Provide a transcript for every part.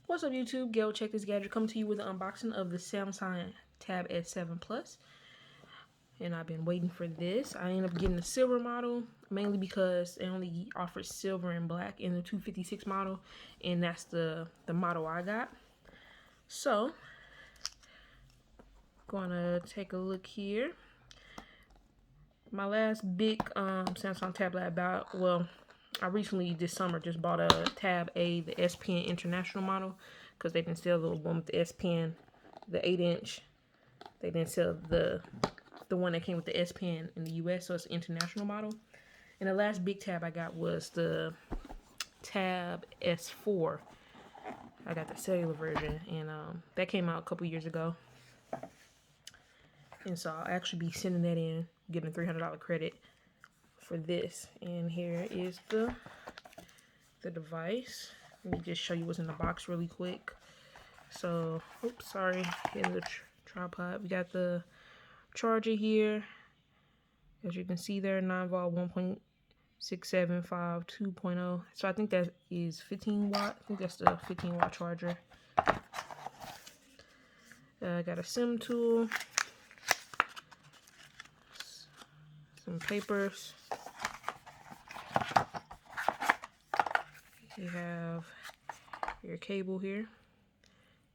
What's up YouTube? Gail Check This Gadget coming to you with an unboxing of the Samsung Tab S7 Plus. And I've been waiting for this. I ended up getting the silver model, mainly because it only offers silver and black in the 256 model. And that's the model I got. So, gonna take a look here. My last big Samsung tablet I bought, well, I recently this summer just bought a Tab A, the S Pen International model, because they didn't sell the one with the S Pen, the 8-inch. They didn't sell the one that came with the S Pen in the US, so it's an international model. And the last big tab I got was the Tab S4. I got the cellular version, and that came out a couple years ago. And so I'll actually be sending that in, getting a $300 credit for this. And here is the device. Let me just show you what's in the box really quick. So, oops, sorry, hitting the tripod. We got the charger here. As you can see there, 9-volt 1.675 2.0. So I think that is 15 watt. I think that's the 15 watt charger. I got a SIM tool. Some papers. You have your cable here.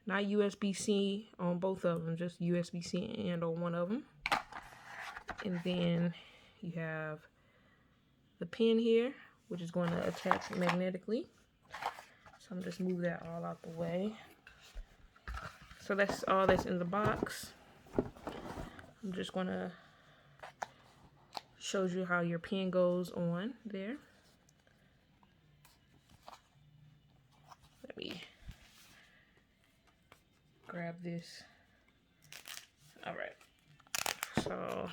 Not USB-C on both of them, just USB-C and on one of them. And then you have the pin here, which is going to attach magnetically. So I'm just move that all out the way. So that's all that's in the box. I'm just going to show you how your pin goes on there. Let me grab this. All right. So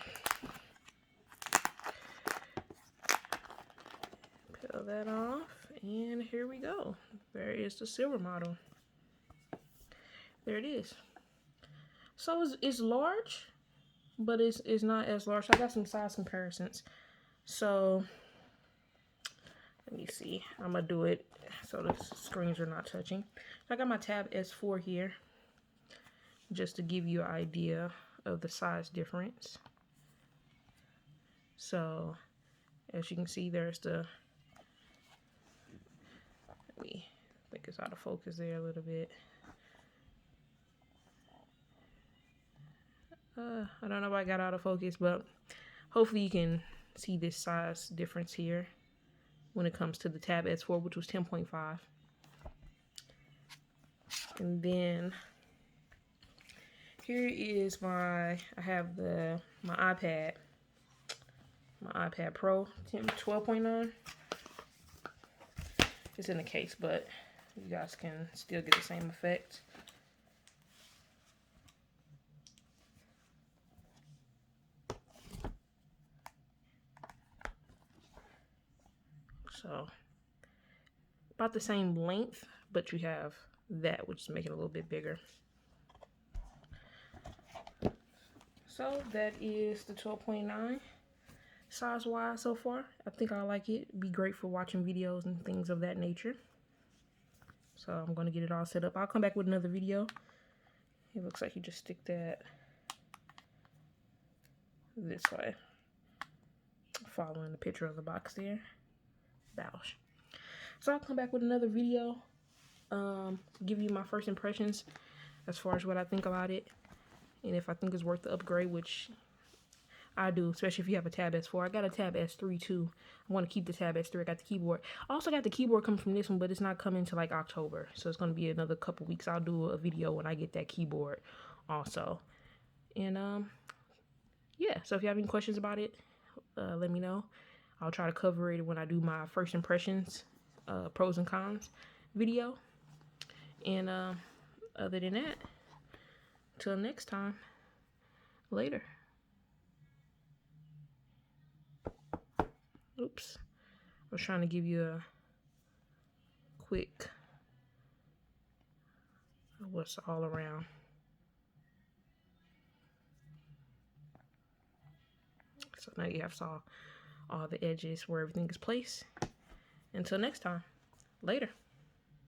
peel that off, and here we go. There is the silver model. There it is. So it's large, but it's not as large. So I got some size comparisons. So let me see. I'm gonna do it so the screens are not touching. So I got my Tab S4 here, just to give you an idea of the size difference. So as you can see, there's the, let me think it's out of focus there a little bit. I don't know if I got out of focus, but hopefully you can see this size difference here when it comes to the Tab S4, which was 10.5. And here is I have my iPad Pro 12.9. It's in the case, but you guys can still get the same effect. So about the same length, but you have that, which is making it a little bit bigger. So that is the 12.9 size-wise so far. I think I like it. It'd be great for watching videos and things of that nature. So I'm going to get it all set up. I'll come back with another video. It looks like you just stick that this way, following the picture of the box there. Bausch. So I'll come back with another video, give you my first impressions as far as what I think about it, and if I think it's worth the upgrade, which I do, especially if you have a Tab S4. I got a Tab S3 too. I want to keep the Tab S3. I got the keyboard. I also got the keyboard coming from this one, but it's not coming to like October, so it's going to be another couple weeks. I'll do a video when I get that keyboard also. And yeah, so if you have any questions about it, let me know. I'll try to cover it when I do my first impressions, pros and cons video. And other than that, till next time, later. Oops. I was trying to give you a quick what's all around. So now you have all the edges where everything is placed. Until next time, later.